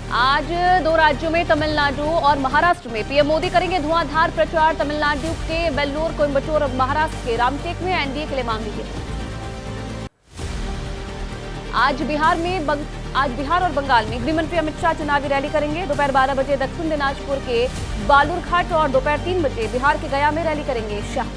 आज दो राज्यों में तमिलनाडु और महाराष्ट्र में पीएम मोदी करेंगे धुआंधार प्रचार। तमिलनाडु के वेल्लोर, कोयम्बटूर और महाराष्ट्र के रामटेक में एनडीए के लिए मांगेंगे। आज बिहार और बंगाल में गृहमंत्री अमित शाह चुनावी रैली करेंगे। दोपहर 12 बजे दक्षिण दिनाजपुर के बालूरघाट और दोपहर 3 बजे बिहार के गया में रैली करेंगे शाह।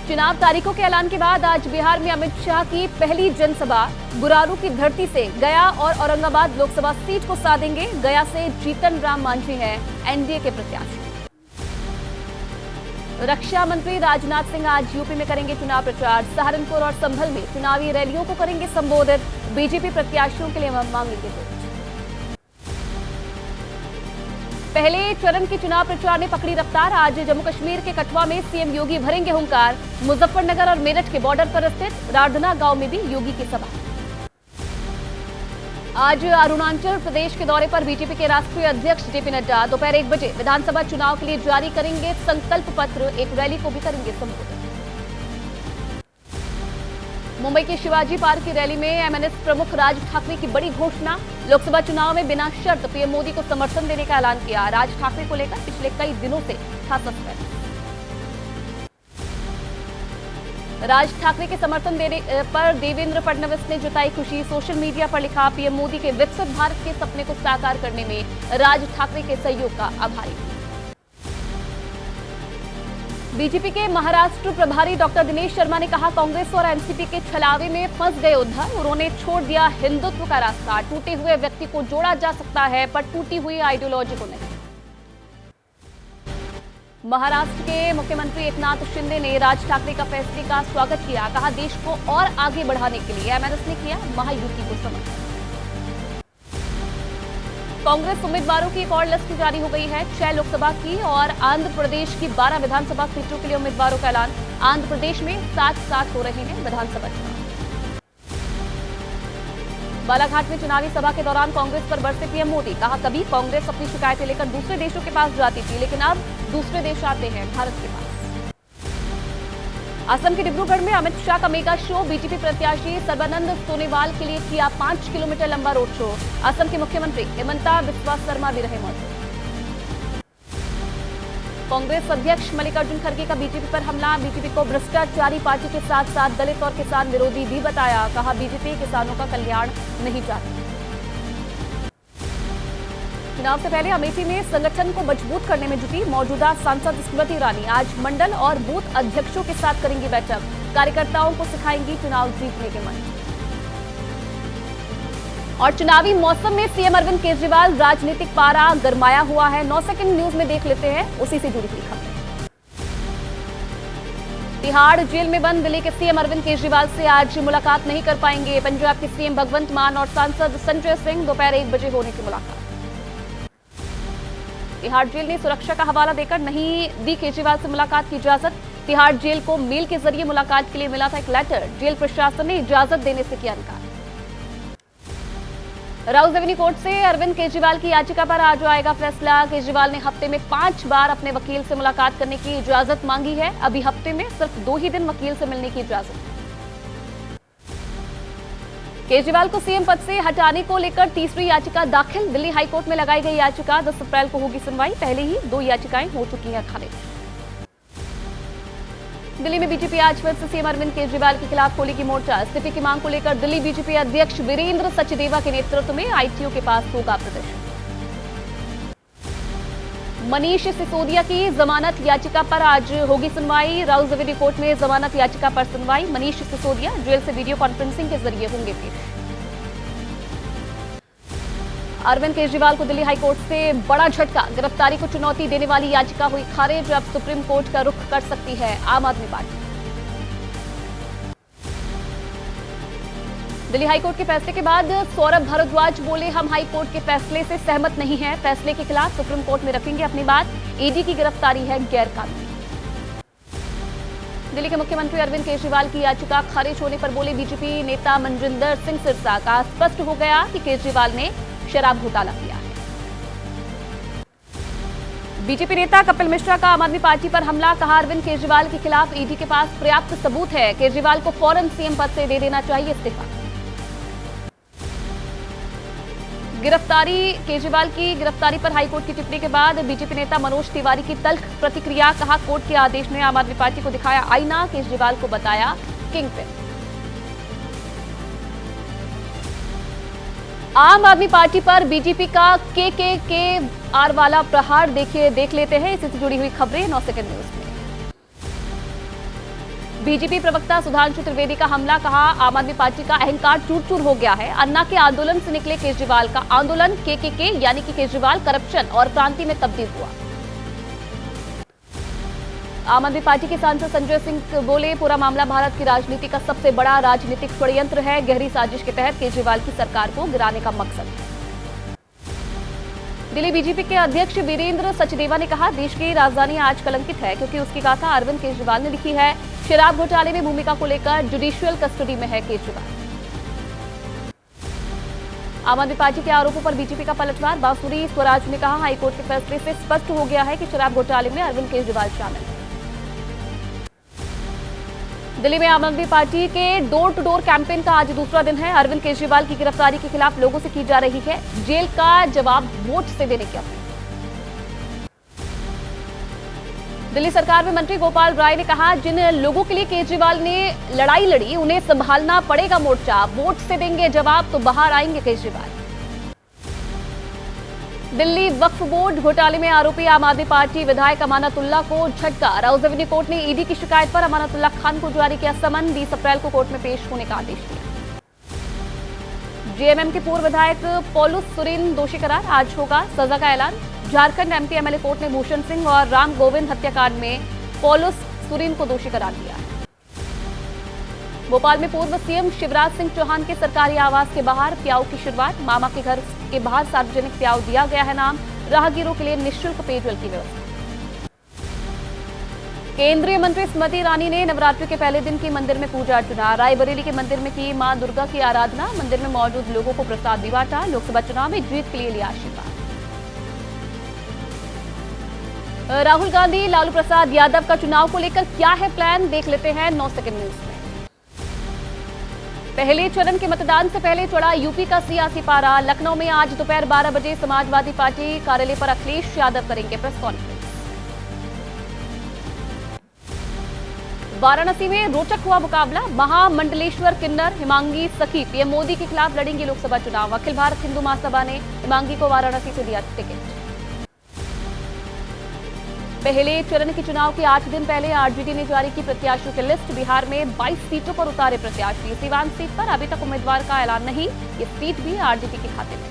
चुनाव तारीखों के ऐलान के बाद आज बिहार में अमित शाह की पहली जनसभा गुरारू की धरती से गया और औरंगाबाद लोकसभा सीट को साधेंगे। गया से जीतन राम मांझी हैं एनडीए के प्रत्याशी। रक्षा मंत्री राजनाथ सिंह आज यूपी में करेंगे चुनाव प्रचार। सहारनपुर और संभल में चुनावी रैलियों को करेंगे संबोधित। बीजेपी प्रत्याशियों के लिए मांगेंगे वोट। पहले चरण के चुनाव प्रचार ने पकड़ी रफ्तार। आज जम्मू कश्मीर के कठुआ में सीएम योगी भरेंगे हुंकार। मुजफ्फरनगर और मेरठ के बॉर्डर पर स्थित राधना गांव में भी योगी की सभा। आज अरुणाचल प्रदेश के दौरे पर बीजेपी के राष्ट्रीय अध्यक्ष जेपी नड्डा दोपहर 1 बजे विधानसभा चुनाव के लिए जारी करेंगे संकल्प पत्र। एक रैली को भी करेंगे संबोधित। मुंबई के शिवाजी पार्क की रैली में एमएनएस प्रमुख राज ठाकरे की बड़ी घोषणा। लोकसभा चुनाव में बिना शर्त पीएम मोदी को समर्थन देने का ऐलान किया। राज ठाकरे को लेकर पिछले कई दिनों से था सस्पेंस। राज ठाकरे के समर्थन देने पर देवेंद्र फडणवीस ने जताई खुशी। सोशल मीडिया पर लिखा, पीएम मोदी के विकसित भारत के सपने को साकार करने में राज ठाकरे के सहयोग का आभारी। बीजेपी के महाराष्ट्र प्रभारी डॉक्टर दिनेश शर्मा ने कहा, कांग्रेस और एनसीपी के छलावे में फंस गए उद्धव। उन्होंने छोड़ दिया हिंदुत्व का रास्ता। टूटे हुए व्यक्ति को जोड़ा जा सकता है पर टूटी हुई आइडियोलॉजी को नहीं। महाराष्ट्र के मुख्यमंत्री एकनाथ शिंदे ने राज ठाकरे का फैसले का स्वागत किया। कहा, देश को और आगे बढ़ाने के लिए एमएनएस ने किया महायुति को समर्थन। कांग्रेस उम्मीदवारों की एक और लिस्ट जारी हो गई है। 6 लोकसभा की और आंध्र प्रदेश की 12 विधानसभा सीटों के लिए उम्मीदवारों का ऐलान। आंध्र प्रदेश में साथ हो रहे हैं विधानसभा चुनाव। बालाघाट में चुनावी सभा के दौरान कांग्रेस पर बरसे पीएम मोदी। कहा, कभी कांग्रेस अपनी शिकायतें लेकर दूसरे देशों के पास जाती थी, लेकिन अब दूसरे देश आते हैं भारत के पास। असम के डिब्रूगढ़ में अमित शाह का मेगा शो। बीजेपी प्रत्याशी सर्बानंद सोनोवाल के लिए किया 5 किलोमीटर लंबा रोड शो। असम के मुख्यमंत्री हिमंता बिस्वा शर्मा भी रहे मौजूद। कांग्रेस अध्यक्ष मल्लिकार्जुन खड़गे का बीजेपी पर हमला। बीजेपी को भ्रष्टाचारी पार्टी के साथ साथ दलित और किसान विरोधी भी बताया। कहा, बीजेपी किसानों का कल्याण नहीं चाहती। चुनाव से पहले अमेठी में संगठन को मजबूत करने में जुटी मौजूदा सांसद स्मृति ईरानी आज मंडल और बूथ अध्यक्षों के साथ करेंगी बैठक। कार्यकर्ताओं को सिखाएंगी चुनाव जीतने के मंत्र। और चुनावी मौसम में सीएम अरविंद केजरीवाल राजनीतिक पारा गरमाया हुआ है। 9 सेकंड न्यूज में देख लेते हैं उसी से जुड़ी हुई खबर। तिहाड़ जेल में बंद दिल्ली के सीएम अरविंद केजरीवाल से आज मुलाकात नहीं कर पाएंगे। पंजाब के सीएम भगवंत मान और सांसद संजय सिंह दोपहर 1 बजे होने की मुलाकात। तिहाड़ जेल ने सुरक्षा का हवाला देकर नहीं दी केजरीवाल से मुलाकात की इजाजत। तिहाड़ जेल को मेल के जरिए मुलाकात के लिए मिला था एक लेटर। जेल प्रशासन ने इजाजत देने से किया इनकार। राउज एवेन्यू कोर्ट से अरविंद केजरीवाल की याचिका पर आज आएगा फैसला। केजरीवाल ने हफ्ते में 5 बार अपने वकील से मुलाकात करने की इजाजत मांगी है। अभी हफ्ते में सिर्फ 2 ही दिन वकील से मिलने की इजाजत है। केजरीवाल को सीएम पद से हटाने को लेकर तीसरी याचिका दाखिल। दिल्ली हाईकोर्ट में लगाई गई याचिका 10 अप्रैल को होगी सुनवाई। पहले ही 2 याचिकाएं हो चुकी हैं खारिज। दिल्ली में बीजेपी आज फिर से सीएम अरविंद केजरीवाल के खिलाफ खोलेगी मोर्चा। इस्तीफे की मांग को लेकर दिल्ली बीजेपी अध्यक्ष वीरेंद्र सचदेवा के नेतृत्व में आईटीओ के पास होगा प्रदर्शन। मनीष सिसोदिया की जमानत याचिका पर आज होगी सुनवाई। राउज एवेन्यू कोर्ट में जमानत याचिका पर सुनवाई। मनीष सिसोदिया जेल से वीडियो कॉन्फ्रेंसिंग के जरिए होंगे पेश। अरविंद केजरीवाल को दिल्ली हाईकोर्ट से बड़ा झटका। गिरफ्तारी को चुनौती देने वाली याचिका हुई खारिज। अब सुप्रीम कोर्ट का रुख कर सकती है आम आदमी पार्टी। दिल्ली हाईकोर्ट के फैसले के बाद सौरभ भारद्वाज बोले, हम हाईकोर्ट के फैसले से सहमत नहीं हैं। फैसले के खिलाफ सुप्रीम कोर्ट में रखेंगे अपनी बात। ईडी की गिरफ्तारी है गैरकानूनी। दिल्ली के मुख्यमंत्री अरविंद केजरीवाल की याचिका खारिज होने पर बोले बीजेपी नेता मनजिंदर सिंह सिरसा का स्पष्ट हो गया कि केजरीवाल ने शराब घोटाला किया है। बीजेपी नेता कपिल मिश्रा का आम आदमी पार्टी पर हमला। कहा, अरविंद केजरीवाल के खिलाफ ईडी के पास पर्याप्त सबूत है। केजरीवाल को फौरन सीएम पद से दे देना चाहिए इस्तीफा। गिरफ्तारी केजरीवाल की गिरफ्तारी पर हाईकोर्ट की टिप्पणी के बाद बीजेपी नेता मनोज तिवारी की तल्ख प्रतिक्रिया। कहा, कोर्ट के आदेश ने आम आदमी पार्टी को दिखाया आईना, केजरीवाल को बताया किंग पिन। आम आदमी पार्टी पर बीजेपी का के वाला प्रहार देख लेते हैं। इससे जुड़ी हुई खबरें 9 सेकंड न्यूज में। बीजेपी प्रवक्ता सुधांशु त्रिवेदी का हमला। कहा, आम आदमी पार्टी का अहंकार चूर-चूर हो गया है। अन्ना के आंदोलन से निकले केजरीवाल का आंदोलन के यानी कि केजरीवाल करप्शन और क्रांति में तब्दील हुआ। आम आदमी पार्टी के सांसद संजय सिंह बोले, पूरा मामला भारत की राजनीति का सबसे बड़ा राजनीतिक षड्यंत्र है। गहरी साजिश के तहत केजरीवाल की सरकार को गिराने का मकसद है। दिल्ली बीजेपी के अध्यक्ष वीरेंद्र सचदेवा ने कहा, देश की राजधानी आज कलंकित है क्योंकि उसकी गाथा अरविंद केजरीवाल ने लिखी है। शराब घोटाले में भूमिका को लेकर जुडिशियल कस्टडी में है केजरीवाल। आम आदमी पार्टी के आरोपों पर बीजेपी का पलटवार। बांसुरी स्वराज ने कहा, हाईकोर्ट के फैसले से स्पष्ट हो गया है कि शराब घोटाले में अरविंद केजरीवाल शामिल है। दिल्ली में आम आदमी पार्टी के डोर टू डोर कैंपेन का आज दूसरा दिन है। अरविंद केजरीवाल की गिरफ्तारी के खिलाफ लोगों से की जा रही है जेल का जवाब वोट से देने की अपील। दिल्ली सरकार में मंत्री गोपाल राय ने कहा, जिन लोगों के लिए केजरीवाल ने लड़ाई लड़ी उन्हें संभालना पड़ेगा मोर्चा। वोट से देंगे जवाब तो बाहर आएंगे केजरीवाल। दिल्ली वक्फ बोर्ड घोटाले में आरोपी आम आदमी पार्टी विधायक अमानतुल्लाह को झटका। राउज एवेन्यू कोर्ट ने ईडी की शिकायत पर अमानतुल्लाह खान को जारी किया समन। 20 अप्रैल को कोर्ट में पेश होने का आदेश दिया। जेएमएम के पूर्व विधायक पॉलुस सुरीन दोषी करार। आज होगा सजा का ऐलान। झारखंड एमपी एमएलए कोर्ट ने भूषण सिंह और राम गोविंद हत्याकांड में पॉलुस सुरीन को दोषी करार दिया। भोपाल में पूर्व सीएम शिवराज सिंह चौहान के सरकारी आवास के बाहर प्याऊ की शुरुआत। मामा के घर के बाहर सार्वजनिक प्याऊ दिया गया है नाम। राहगीरों के लिए निःशुल्क पेयजल की व्यवस्था। केंद्रीय मंत्री स्मृति ईरानी ने नवरात्रि के पहले दिन की मंदिर में पूजा अर्चना। रायबरेली के मंदिर में की मां दुर्गा की आराधना। मंदिर में मौजूद लोगों को प्रसाद भी बांटा। लोकसभा चुनाव में जीत के लिए लिया आशीर्वाद। राहुल गांधी लालू प्रसाद यादव का चुनाव को लेकर क्या है प्लान, देख लेते हैं 9 सेकंड न्यूज में। पहले चरण के मतदान से पहले चढ़ा यूपी का सियासी पारा। लखनऊ में आज दोपहर 12 बजे समाजवादी पार्टी कार्यालय पर अखिलेश यादव करेंगे प्रेस कॉन्फ्रेंस। वाराणसी में रोचक हुआ मुकाबला। महामंडलेश्वर किन्नर हिमांगी सखी पीएम मोदी के खिलाफ लड़ेंगी लोकसभा चुनाव। अखिल भारत हिंदू महासभा ने हिमांगी को वाराणसी से दिया टिकट। पहले चरण के चुनाव के 8 दिन पहले आरजेडी ने जारी की प्रत्याशियों की लिस्ट। बिहार में 22 सीटों पर उतारे प्रत्याशी। सीवान सीट पर अभी तक उम्मीदवार का ऐलान नहीं। ये सीट भी आरजेडी के खाते में।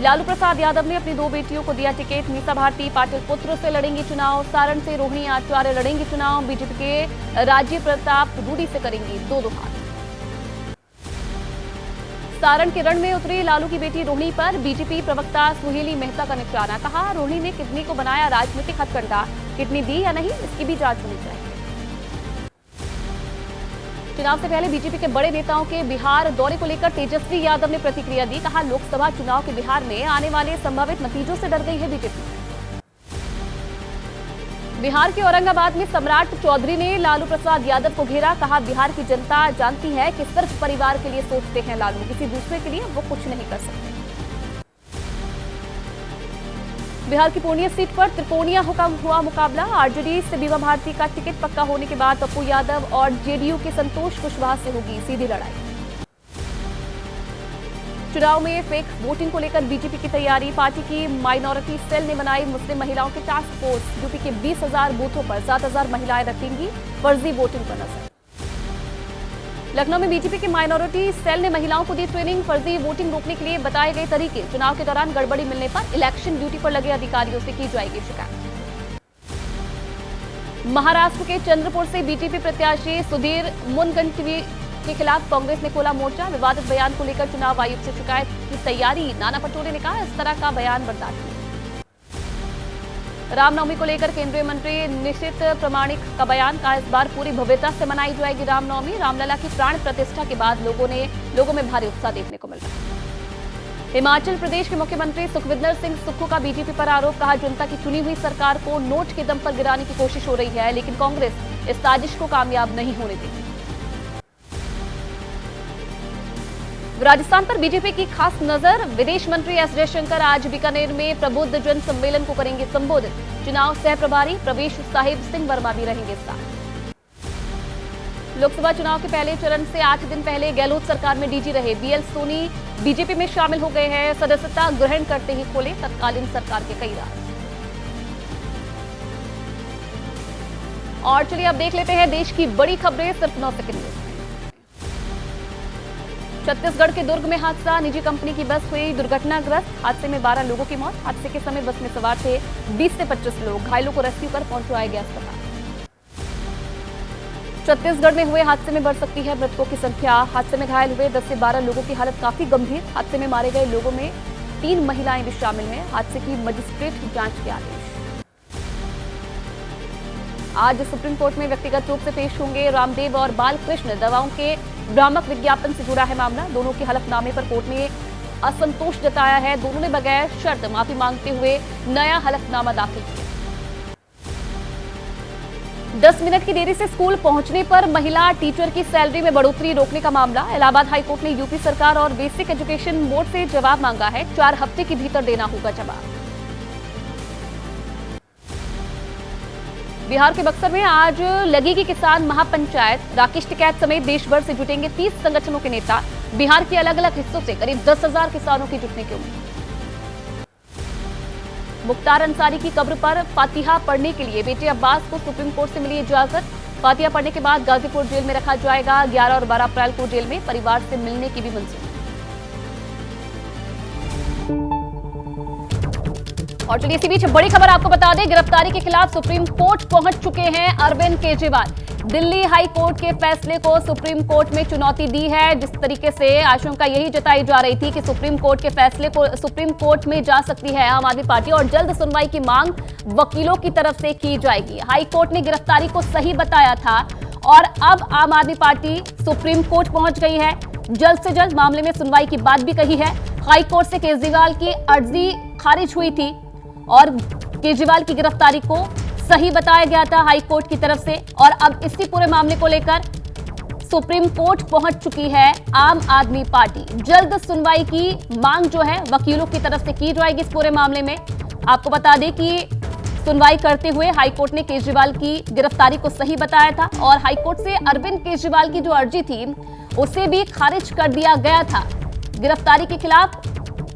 लालू प्रसाद यादव ने अपनी 2 बेटियों को दिया टिकट। मीसा भारती पाटिल पुत्र से लड़ेंगी चुनाव। सारण से रोहिणी आचार्य लड़ेंगी चुनाव। बीजेपी के राजीव प्रताप रूडी से करेंगी 2-2 हाथ। सारण के रण में उतरी लालू की बेटी रोहिणी पर बीजेपी प्रवक्ता सुहेली मेहता का निशाना। कहा, रोहिणी ने किडनी को बनाया राजनीतिक हथकंडा। किडनी दी या नहीं इसकी भी जांच होनी चाहिए। चुनाव से पहले बीजेपी के बड़े नेताओं के बिहार दौरे को लेकर तेजस्वी यादव ने प्रतिक्रिया दी। कहा, लोकसभा चुनाव के बिहार में आने वाले संभावित नतीजों से डर गई है बीजेपी। बिहार के औरंगाबाद में सम्राट चौधरी ने लालू प्रसाद यादव को घेरा। कहा, बिहार की जनता जानती है कि सिर्फ परिवार के लिए सोचते हैं लालू, किसी दूसरे के लिए वो कुछ नहीं कर सकते। बिहार की पूर्णिया सीट पर त्रिकोणीय हुआ मुकाबला। आरजेडी से बीमा भारती का टिकट पक्का होने के बाद पप्पू यादव और जेडीयू के संतोष कुशवाहा से होगी सीधी लड़ाई। चुनाव में फेक वोटिंग को लेकर बीजेपी की तैयारी। पार्टी की माइनॉरिटी सेल ने बनाई मुस्लिम महिलाओं की टास्क फोर्स। यूपी के 20,000 बूथों पर 7,000 महिलाएं रखेंगी फर्जी वोटिंग पर नजर। लखनऊ में बीजेपी की माइनॉरिटी सेल ने महिलाओं को दी ट्रेनिंग। फर्जी वोटिंग रोकने के लिए बताए गए तरीके। चुनाव के दौरान गड़बड़ी मिलने पर इलेक्शन ड्यूटी पर लगे अधिकारियों से की जाएगी शिकायत। महाराष्ट्र के चंद्रपुर से बीजेपी प्रत्याशी सुधीर मुनगंटीवार के खिलाफ कांग्रेस ने खोला मोर्चा। विवादित बयान को लेकर चुनाव आयोग से शिकायत की तैयारी। नाना पटोले ने कहा, इस तरह का बयान बर्दाश्त नहीं। रामनवमी को लेकर केंद्रीय मंत्री निशित प्रामाणिक का बयान। कहा, इस बार पूरी भव्यता से मनाई जाएगी रामनवमी। रामलला की प्राण प्रतिष्ठा के बाद लोगों में भारी उत्साह देखने को मिल रहा है। हिमाचल प्रदेश के मुख्यमंत्री सुखविंदर सिंह सुक्खू का बीजेपी पर आरोप। कहा, जनता की चुनी हुई सरकार को नोट के दम पर गिराने की कोशिश हो रही है, लेकिन कांग्रेस इस साजिश को कामयाब नहीं होने देगी। राजस्थान पर बीजेपी की खास नजर। विदेश मंत्री एस जयशंकर आज बीकानेर में प्रबुद्ध जन सम्मेलन को करेंगे संबोधित। चुनाव सह प्रभारी प्रवेश साहिब सिंह वर्मा भी रहेंगे साथ। लोकसभा चुनाव के पहले चरण से 8 दिन पहले गहलोत सरकार में डीजी रहे बीएल सोनी बीजेपी में शामिल हो गए हैं। सदस्यता ग्रहण करते ही खोले तत्कालीन सरकार के कई राज। और चलिए अब देख लेते हैं देश की बड़ी खबरें सिर्फ 9 सेकंड में। छत्तीसगढ़ के दुर्ग में हादसा। निजी कंपनी की बस हुई दुर्घटनाग्रस्त। हादसे में 12 लोगों की मौत। हादसे के समय बस में सवार थे 20 से 25 लोग। घायलों को रेस्क्यू कर पहुंचाया गया अस्पताल। छत्तीसगढ़ में हुए हादसे में बढ़ सकती है मृतकों की संख्या। हादसे में घायल हुए 10 से 12 लोगों की हालत काफी गंभीर। हादसे में मारे गए लोगों में 3 महिलाएं भी शामिल हैं। हादसे की मजिस्ट्रेट जांच के आदेश। आज सुप्रीम कोर्ट में व्यक्तिगत रूप से पेश होंगे रामदेव और बालकृष्ण। दवाओं के भ्रामक विज्ञापन से जुड़ा है मामला। दोनों के हलफनामे पर कोर्ट ने असंतोष जताया है। दोनों ने बगैर शर्त माफी मांगते हुए नया हलफनामा दाखिल किया। 10 मिनट की देरी से स्कूल पहुंचने पर महिला टीचर की सैलरी में बढ़ोतरी रोकने का मामला। इलाहाबाद हाईकोर्ट ने यूपी सरकार और बेसिक एजुकेशन बोर्ड से जवाब मांगा है। 4 हफ्ते के भीतर देना होगा जवाब। बिहार के बक्सर में आज लगेगी किसान महापंचायत। राकेश टिकैत समेत देश भर से जुटेंगे 30 संगठनों के नेता। बिहार के अलग अलग हिस्सों से करीब 10,000 किसानों की जुटने की उम्मीद। मुख्तार अंसारी की कब्र पर फातिहा पढ़ने के लिए बेटे अब्बास को सुप्रीम कोर्ट से मिली इजाजत। फातिहा पढ़ने के बाद गाजीपुर जेल में रखा जाएगा। 11 और 12 अप्रैल को जेल में परिवार से मिलने की भी मंजूरी। और चलिए इसी बीच बड़ी खबर आपको बता दें, गिरफ्तारी के खिलाफ सुप्रीम कोर्ट पहुंच चुके हैं अरविंद केजरीवाल। दिल्ली हाई कोर्ट के फैसले को सुप्रीम कोर्ट में चुनौती दी है। जिस तरीके से आशंका यही जताई जा रही थी कि सुप्रीम कोर्ट के फैसले को सुप्रीम कोर्ट में जा सकती है आम आदमी पार्टी और जल्द सुनवाई की मांग वकीलों की तरफ से की जाएगी। हाई कोर्ट ने गिरफ्तारी को सही बताया था और अब आम आदमी पार्टी सुप्रीम कोर्ट पहुंच गई है। जल्द से जल्द मामले में सुनवाई की बात भी कही है। हाई कोर्ट से केजरीवाल की अर्जी खारिज हुई थी और केजरीवाल की गिरफ्तारी को सही बताया गया था हाई कोर्ट की तरफ से। और अब इसी पूरे मामले को लेकर सुप्रीम कोर्ट पहुंच चुकी है आम आदमी पार्टी। जल्द सुनवाई की मांग जो है वकीलों की तरफ से की जाएगी इस पूरे मामले में। आपको बता दें कि सुनवाई करते हुए हाई कोर्ट ने केजरीवाल की गिरफ्तारी को सही बताया था और हाई कोर्ट से अरविंद केजरीवाल की जो अर्जी थी उसे भी खारिज कर दिया गया था गिरफ्तारी के खिलाफ।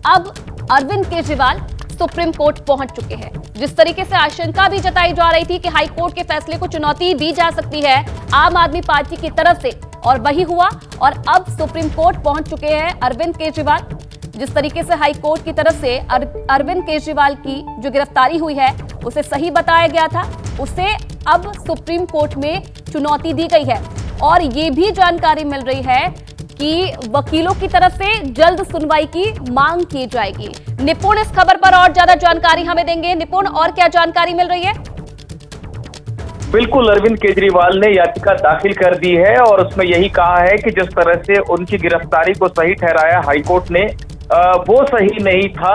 अब अरविंद केजरीवाल सुप्रीम कोर्ट पहुंच चुके हैं। जिस तरीके से आशंका भी जताई जा रही थी कि हाई कोर्ट के फैसले को चुनौती दी जा सकती है आम आदमी पार्टी की तरफ से, और वही हुआ और अब सुप्रीम कोर्ट पहुंच चुके हैं अरविंद केजरीवाल। जिस तरीके से हाई कोर्ट की तरफ से अरविंद केजरीवाल की जो गिरफ्तारी हुई है उसे सही बताया गया था, उसे अब सुप्रीम कोर्ट में चुनौती दी गई है। और ये भी जानकारी मिल रही है कि वकीलों की तरफ से जल्द सुनवाई की मांग की जाएगी। निपुण इस खबर पर और ज्यादा जानकारी हमें देंगे। निपुण, और क्या जानकारी मिल रही है? बिल्कुल, अरविंद केजरीवाल ने याचिका दाखिल कर दी है और उसमें यही कहा है कि जिस तरह से उनकी गिरफ्तारी को सही ठहराया हाईकोर्ट ने, वो सही नहीं था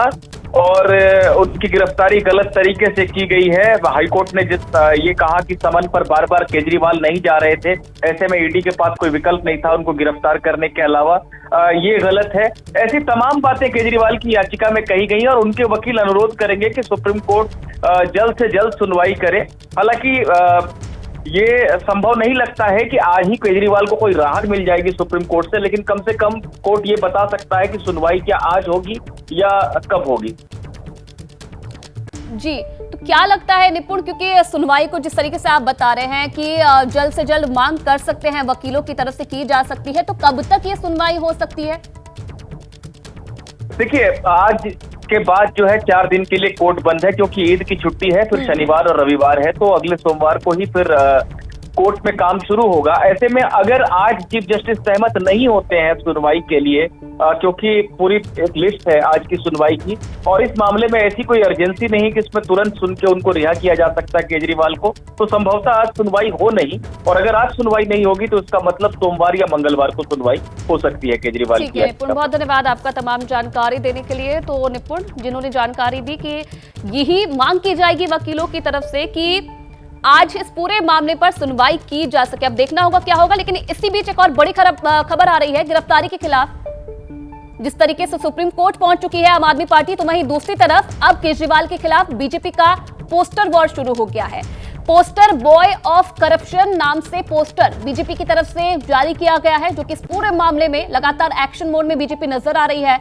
और उनकी गिरफ्तारी गलत तरीके से की गई है। हाईकोर्ट ने ये कहा कि समन पर बार बार केजरीवाल नहीं जा रहे थे, ऐसे में ईडी के पास कोई विकल्प नहीं था उनको गिरफ्तार करने के अलावा। ये गलत है। ऐसी तमाम बातें केजरीवाल की याचिका में कही गई और उनके वकील अनुरोध करेंगे कि सुप्रीम कोर्ट जल्द से जल्द सुनवाई करे। हालांकि ये संभव नहीं लगता है कि आज ही केजरीवाल को कोई राहत मिल जाएगी सुप्रीम कोर्ट से, लेकिन कम से कम कोर्ट ये बता सकता है कि सुनवाई क्या आज होगी या कब होगी। जी, तो क्या लगता है निपुण, क्योंकि सुनवाई को जिस तरीके से आप बता रहे हैं कि जल्द से जल्द मांग कर सकते हैं वकीलों की तरफ से की जा सकती है, तो कब तक ये सुनवाई हो सकती है? देखिए, आज के बाद जो है 4 दिन के लिए कोर्ट बंद है क्योंकि ईद की छुट्टी है, फिर शनिवार और रविवार है, तो अगले सोमवार को ही फिर कोर्ट में काम शुरू होगा। ऐसे में अगर आज चीफ जस्टिस सहमत नहीं होते हैं सुनवाई के लिए, क्योंकि पूरी एक लिस्ट है आज की सुनवाई की और इस मामले में ऐसी कोई अर्जेंसी नहीं कि इसमें तुरंत सुन के उनको रिहा किया जा सकता है केजरीवाल को, तो संभवतः आज सुनवाई हो नहीं। और अगर आज सुनवाई नहीं होगी तो इसका मतलब सोमवार या मंगलवार को सुनवाई हो सकती है केजरीवाल की। निपुण, बहुत धन्यवाद आपका तमाम जानकारी देने के लिए। तो निपुण जिन्होंने जानकारी दी कि यही मांग की जाएगी वकीलों की तरफ से कि आज इस पूरे मामले पर सुनवाई की जा सके। अब देखना होगा क्या होगा। लेकिन इसी बीच एक और बड़ी खबर आ रही है गिरफ्तारी के खिलाफ। जिस तरीके से सुप्रीम कोर्ट पहुंच चुकी है आम आदमी पार्टी, तो वहीं दूसरी तरफ अब केजरीवाल के खिलाफ बीजेपी का पोस्टर वॉर शुरू हो गया है। पोस्टर बॉय ऑफ करप्शन नाम से पोस्टर बीजेपी की तरफ से जारी किया गया है, जो कि इस पूरे मामले में लगातार एक्शन मोड में बीजेपी नजर आ रही है।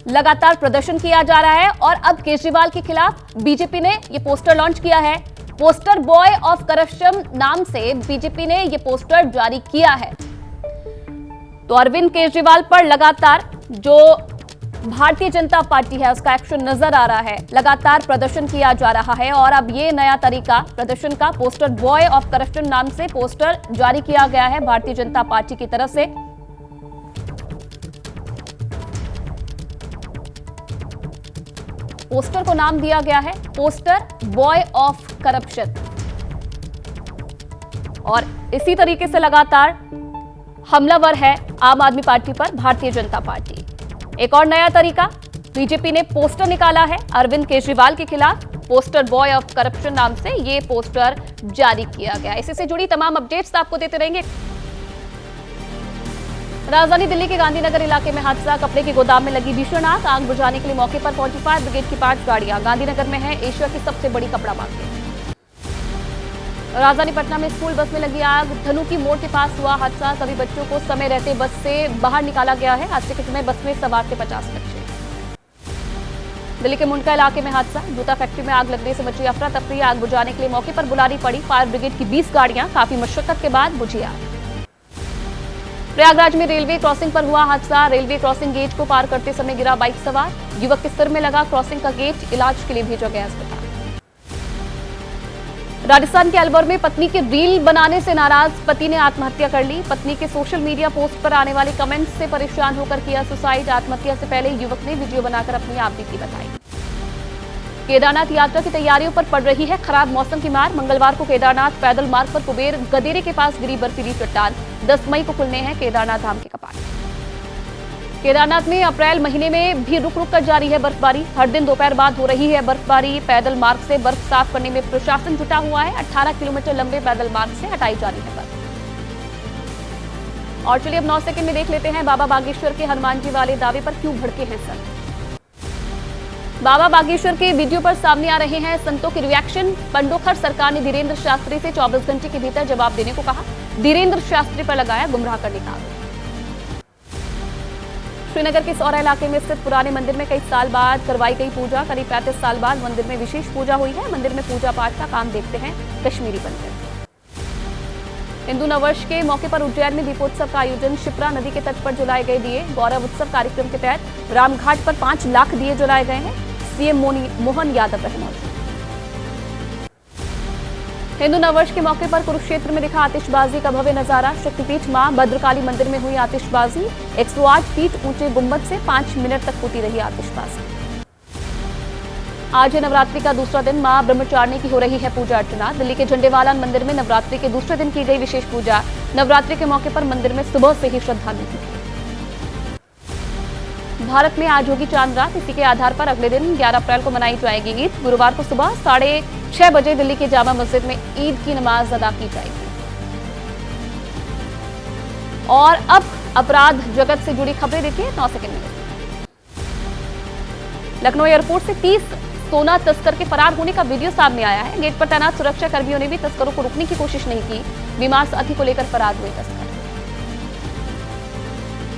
लगातार प्रदर्शन किया जा रहा है और अब केजरीवाल के खिलाफ बीजेपी ने यह पोस्टर लॉन्च किया है। पोस्टर बॉय ऑफ करप्शन नाम से बीजेपी ने यह पोस्टर जारी किया है। तो अरविंद केजरीवाल पर लगातार जो भारतीय जनता पार्टी है उसका एक्शन नजर आ रहा है, लगातार प्रदर्शन किया जा रहा है और अब ये नया तरीका प्रदर्शन का पोस्टर बॉय ऑफ करप्शन नाम से पोस्टर जारी किया गया है भारतीय जनता पार्टी की तरफ से। पोस्टर को नाम दिया गया है पोस्टर बॉय ऑफ करप्शन और इसी तरीके से लगातार हमलावर है आम आदमी पार्टी पर भारतीय जनता पार्टी। एक और नया तरीका, बीजेपी ने पोस्टर निकाला है अरविंद केजरीवाल के खिलाफ, पोस्टर बॉय ऑफ करप्शन नाम से ये पोस्टर जारी किया गया। इसी से जुड़ी तमाम अपडेट्स आपको देते रहेंगे। राजधानी दिल्ली के गांधीनगर इलाके में हादसा, कपड़े के गोदाम में लगी भीषण आग बुझाने के लिए मौके पर पहुंची फायर ब्रिगेड की 5 गाड़ियां। गांधीनगर में है एशिया की सबसे बड़ी कपड़ा मार्केट। राजधानी पटना में स्कूल बस में लगी आग, धनु की मोड़ के पास हुआ हादसा, सभी बच्चों को समय रहते बस से बाहर निकाला गया है। हादसे के समय बस में सवार थे 50 बच्चे। दिल्ली के मुंडका इलाके में हादसा, जूता फैक्ट्री में आग लगने से मची अफरा तफरी, आग बुझाने के लिए मौके पर बुलानी पड़ी फायर ब्रिगेड की 20 गाड़ियां, काफी मशक्कत के बाद बुझी आग। प्रयागराज में रेलवे क्रॉसिंग पर हुआ हादसा, रेलवे क्रॉसिंग गेट को पार करते समय गिरा बाइक सवार, युवक के सिर में लगा क्रॉसिंग का गेट, इलाज के लिए भेजा गया अस्पताल। राजस्थान के अलवर में पत्नी की रील बनाने से नाराज पति ने आत्महत्या कर ली। पत्नी के सोशल मीडिया पोस्ट पर आने वाले कमेंट्स से परेशान होकर किया सुसाइड। आत्महत्या से पहले युवक ने वीडियो बनाकर अपनी आपबीती बताई। केदारनाथ यात्रा की तैयारियों पर पड़ रही है खराब मौसम की मार। मंगलवार को केदारनाथ पैदल मार्ग पर कुबेर गदेरे के पास गिरी बर्फीली चट्टान। 10 मई को खुलने हैं केदारनाथ धाम के कपाट। केदारनाथ में अप्रैल महीने में भी रुक रुक कर जारी है बर्फबारी। हर दिन दोपहर बाद हो रही है बर्फबारी। पैदल मार्ग से बर्फ साफ करने में प्रशासन जुटा हुआ है। 18 किलोमीटर लंबे पैदल मार्ग से हटाई जा रही है बर्फ। और चलिए अब 9 सेकंड में देख लेते हैं बाबा बागेश्वर के हनुमान जी वाले दावे पर क्यों भड़के हैं संत। बाबा बागेश्वर के वीडियो पर सामने आ रहे हैं संतों के रिएक्शन। पंडोखर सरकार ने धीरेन्द्र शास्त्री से 24 घंटे के भीतर जवाब देने को कहा। धीरेन्द्र शास्त्री पर लगाया गुमराह करने का आरोप। श्रीनगर के सौरा इलाके में स्थित पुराने मंदिर में कई साल बाद करवाई गई पूजा। करीब 35 साल बाद मंदिर में विशेष पूजा हुई है। मंदिर में पूजा पाठ का काम देखते हैं कश्मीरी पंडित। हिंदू नववर्ष के मौके पर उज्जैन में दीपोत्सव का आयोजन। शिप्रा नदी के तट पर जलाए गए दिए। गौरव उत्सव कार्यक्रम के तहत रामघाट पर 5 लाख दिए जलाए गए हैं। सीएम मोहन यादव रहे मौजूद। हिंदू नववर्ष के मौके पर कुरुक्षेत्र में दिखा आतिशबाजी का भव्य नजारा। शक्तिपीठ मां भद्रकाली मंदिर में हुई आतिशबाजी। 108 फीट ऊंचे गुंबद से 5 मिनट तक होती रही आतिशबाजी। आज है नवरात्रि का दूसरा दिन। मां ब्रह्मचारिणी की हो रही है पूजा अर्चना। दिल्ली के झंडेवालान मंदिर में नवरात्रि के दूसरे दिन की गई विशेष पूजा। नवरात्रि के मौके पर मंदिर में सुबह से ही श्रद्धालु थे। भारत में आज होगी चांद रात। इसी के आधार पर अगले दिन 11 अप्रैल को मनाई जाएगी ईद। गुरुवार को सुबह 6:30 बजे दिल्ली के जामा मस्जिद में ईद की नमाज अदा की जाएगी। और अब अपराध जगत से जुड़ी खबरें देखिए 9 सेकंड में। लखनऊ एयरपोर्ट से 30 सोना तस्कर के फरार होने का वीडियो सामने आया है। गेट पर तैनात सुरक्षा कर्मियों ने भी तस्करों को रोकने की कोशिश नहीं की। विमान साथी को लेकर फरार हुए तस्कर।